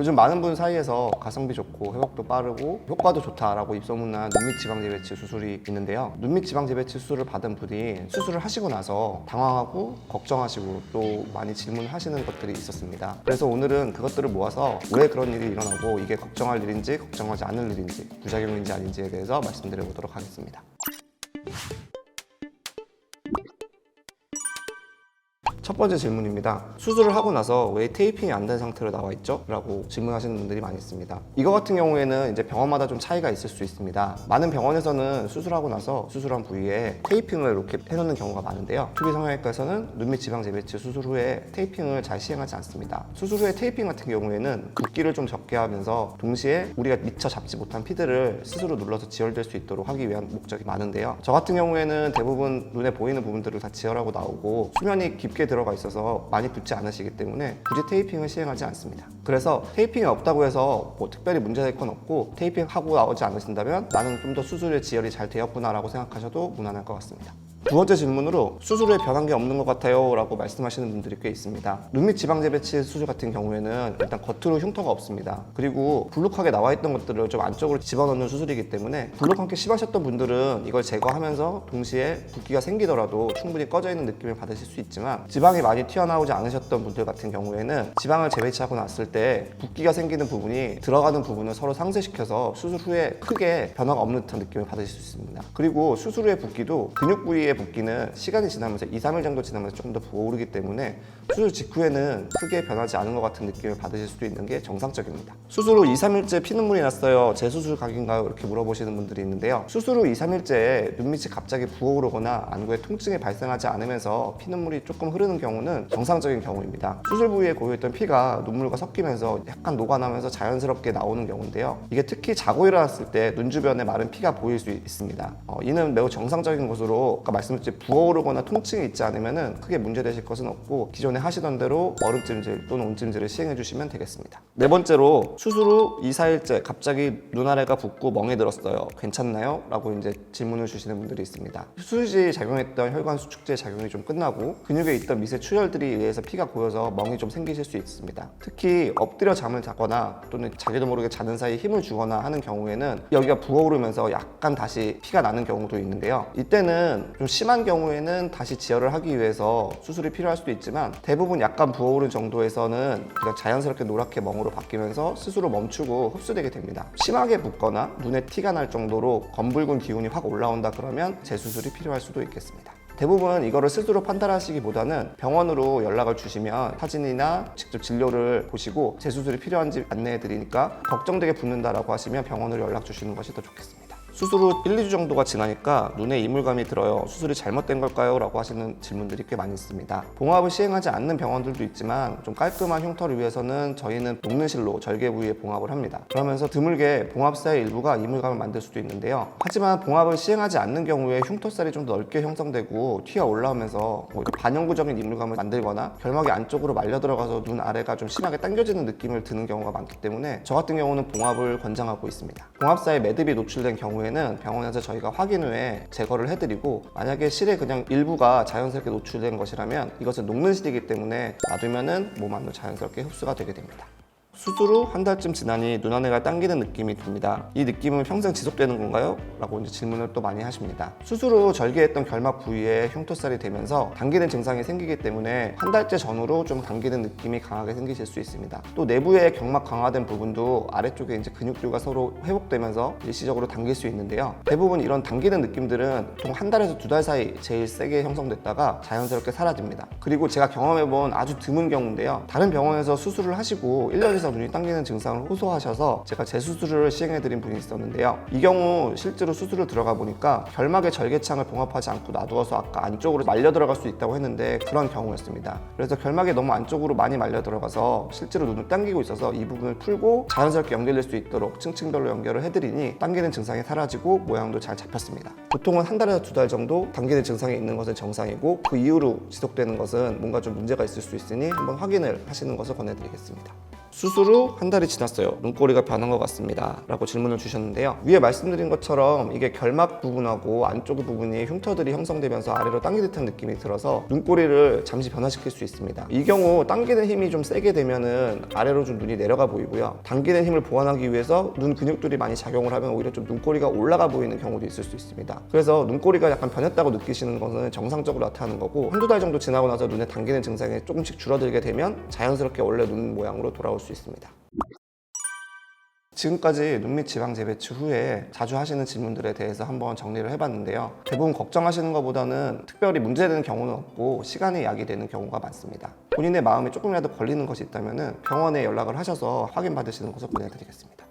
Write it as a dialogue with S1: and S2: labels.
S1: 요즘 많은 분 사이에서 가성비 좋고 회복도 빠르고 효과도 좋다라고 입소문난 눈밑 지방 재배치 수술이 있는데요. 눈밑 지방 재배치 수술을 받은 분이 수술을 하시고 나서 당황하고 걱정하시고 또 많이 질문하시는 것들이 있었습니다. 그래서 오늘은 그것들을 모아서 왜 그런 일이 일어나고 이게 걱정할 일인지 걱정하지 않을 일인지 부작용인지 아닌지에 대해서 말씀드려 보도록 하겠습니다. 첫 번째 질문입니다. 수술을 하고 나서 왜 테이핑이 안 된 상태로 나와 있죠? 라고 질문하시는 분들이 많이 있습니다. 이거 같은 경우에는 이제 병원마다 좀 차이가 있을 수 있습니다. 많은 병원에서는 수술하고 나서 수술한 부위에 테이핑을 이렇게 해놓는 경우가 많은데요. 투기 성형외과에서는 눈밑 지방 재배치 수술 후에 테이핑을 잘 시행하지 않습니다. 수술 후에 테이핑 같은 경우에는 붓기를 좀 적게 하면서 동시에 우리가 미처 잡지 못한 피들을 스스로 눌러서 지혈될 수 있도록 하기 위한 목적이 많은데요. 저 같은 경우에는 대부분 눈에 보이는 부분들을 다 지혈하고 나오고 수면이 깊게 들어가 있어서 많이 붓지 않으시기 때문에 굳이 테이핑을 시행하지 않습니다. 그래서 테이핑이 없다고 해서 뭐 특별히 문제될 건 없고 테이핑 하고 나오지 않으신다면 나는 좀 더 수술의 지혈이 잘 되었구나 라고 생각하셔도 무난할 것 같습니다. 두 번째 질문으로 수술 후에 변한 게 없는 것 같아요 라고 말씀하시는 분들이 꽤 있습니다. 눈밑 지방 재배치 수술 같은 경우에는 일단 겉으로 흉터가 없습니다. 그리고 불룩하게 나와 있던 것들을 좀 안쪽으로 집어넣는 수술이기 때문에 불룩한 게 심하셨던 분들은 이걸 제거하면서 동시에 붓기가 생기더라도 충분히 꺼져 있는 느낌을 받으실 수 있지만 지방이 많이 튀어나오지 않으셨던 분들 같은 경우에는 지방을 재배치하고 났을 때 붓기가 생기는 부분이 들어가는 부분을 서로 상쇄시켜서 수술 후에 크게 변화가 없는 듯한 느낌을 받으실 수 있습니다. 그리고 수술 후의 붓기도 근육 부위의 붓기는 시간이 지나면서 2-3일 정도 지나면서 조금 더 부어오르기 때문에 수술 직후에는 크게 변하지 않은 것 같은 느낌을 받으실 수도 있는 게 정상적입니다. 수술 후 2-3일째 피눈물이 났어요. 재수술 각인가요? 이렇게 물어보시는 분들이 있는데요. 수술 후 2-3일째 눈밑이 갑자기 부어오르거나 안구에 통증이 발생하지 않으면서 피눈물이 조금 흐르는 경우는 정상적인 경우입니다. 수술 부위에 고여있던 피가 눈물과 섞이면서 약간 녹아나면서 자연스럽게 나오는 경우인데요. 이게 특히 자고 일어났을 때 눈 주변에 마른 피가 보일 수 있습니다. 이는 매우 정상적인 것으로 아까 말씀드렸듯이 부어오르거나 통증이 있지 않으면 크게 문제되실 것은 없고 기존에 하시던 대로 얼음찜질 또는 온찜질을 시행해 주시면 되겠습니다. 네 번째로 수술 후 2-4일째 갑자기 눈 아래가 붓고 멍이 들었어요. 괜찮나요? 라고 이제 질문을 주시는 분들이 있습니다. 수술 시 작용했던 혈관 수축제 작용이 좀 끝나고 근육에 있던 미세 출혈들이 의해서 피가 고여서 멍이 좀 생기실 수 있습니다. 특히 엎드려 잠을 자거나 또는 자기도 모르게 자는 사이 힘을 주거나 하는 경우에는 여기가 부어오르면서 약간 다시 피가 나는 경우도 있는데요. 이때는 좀 심한 경우에는 다시 지혈을 하기 위해서 수술이 필요할 수도 있지만 대부분 약간 부어오른 정도에서는 그냥 자연스럽게 노랗게 멍으로 바뀌면서 스스로 멈추고 흡수되게 됩니다. 심하게 붓거나 눈에 티가 날 정도로 검붉은 기운이 확 올라온다 그러면 재수술이 필요할 수도 있겠습니다. 대부분 이거를 스스로 판단하시기보다는 병원으로 연락을 주시면 사진이나 직접 진료를 보시고 재수술이 필요한지 안내해 드리니까 걱정되게 붓는다라고 하시면 병원으로 연락 주시는 것이 더 좋겠습니다. 수술 후 1-2주 정도가 지나니까 눈에 이물감이 들어요. 수술이 잘못된 걸까요? 라고 하시는 질문들이 꽤 많이 있습니다. 봉합을 시행하지 않는 병원들도 있지만 좀 깔끔한 흉터를 위해서는 저희는 녹는 실로 절개 부위에 봉합을 합니다. 그러면서 드물게 봉합사의 일부가 이물감을 만들 수도 있는데요. 하지만 봉합을 시행하지 않는 경우에 흉터살이 좀 더 넓게 형성되고 튀어 올라오면서 반영구적인 이물감을 만들거나 결막이 안쪽으로 말려 들어가서 눈 아래가 좀 심하게 당겨지는 느낌을 드는 경우가 많기 때문에 저 같은 경우는 봉합을 권장하고 있습니다. 봉합사에 매듭이 노출된 경우에는 병원에서 저희가 확인 후에 제거를 해드리고 만약에 실에 그냥 일부가 자연스럽게 노출된 것이라면 이것은 녹는 실이기 때문에 놔두면은 몸 안으로 자연스럽게 흡수가 되게 됩니다. 수술 후 한 달쯤 지나니 눈 안에가 당기는 느낌이 듭니다. 이 느낌은 평생 지속되는 건가요? 라고 이제 질문을 또 많이 하십니다. 수술 후 절개했던 결막 부위에 흉터살이 되면서 당기는 증상이 생기기 때문에 한 달째 전후로 좀 당기는 느낌이 강하게 생기실 수 있습니다. 또 내부의 경막 강화된 부분도 아래쪽에 이제 근육들과 서로 회복되면서 일시적으로 당길 수 있는데요. 대부분 이런 당기는 느낌들은 보통 한 달에서 2달 사이 제일 세게 형성됐다가 자연스럽게 사라집니다. 그리고 제가 경험해본 아주 드문 경우인데요. 다른 병원에서 수술을 하시고 1년 눈이 당기는 증상을 호소하셔서 제가 재수술을 시행해드린 분이 있었는데요. 이 경우 실제로 수술을 들어가 보니까 결막의 절개창을 봉합하지 않고 놔두어서 아까 안쪽으로 말려 들어갈 수 있다고 했는데 그런 경우였습니다. 그래서 결막이 너무 안쪽으로 많이 말려 들어가서 실제로 눈을 당기고 있어서 이 부분을 풀고 자연스럽게 연결될 수 있도록 층층별로 연결을 해드리니 당기는 증상이 사라지고 모양도 잘 잡혔습니다. 보통은 한 달에서 2달 정도 당기는 증상이 있는 것은 정상이고 그 이후로 지속되는 것은 뭔가 좀 문제가 있을 수 있으니 한번 확인을 하시는 것을 권해드리겠습니다. 수술 수술 후 한 달이 지났어요. 눈꼬리가 변한 것 같습니다. 라고 질문을 주셨는데요. 위에 말씀드린 것처럼 이게 결막 부분하고 안쪽 부분이 흉터들이 형성되면서 아래로 당긴 듯한 느낌이 들어서 눈꼬리를 잠시 변화시킬 수 있습니다. 이 경우 당기는 힘이 좀 세게 되면은 아래로 좀 눈이 내려가 보이고요. 당기는 힘을 보완하기 위해서 눈 근육들이 많이 작용을 하면 오히려 좀 눈꼬리가 올라가 보이는 경우도 있을 수 있습니다. 그래서 눈꼬리가 약간 변했다고 느끼시는 것은 정상적으로 나타나는 거고, 한두 달 정도 지나고 나서 눈에 당기는 증상이 조금씩 줄어들게 되면 자연스럽게 원래 눈 모양으로 돌아올 수 있습니다. 지금까지 눈밑 지방 재배치 후에 자주 하시는 질문들에 대해서 한번 정리를 해봤는데요. 대부분 걱정하시는 것보다는 특별히 문제되는 경우는 없고 시간이 야기되는 경우가 많습니다. 본인의 마음에 조금이라도 걸리는 것이 있다면 병원에 연락을 하셔서 확인받으시는 것을 권해드리겠습니다.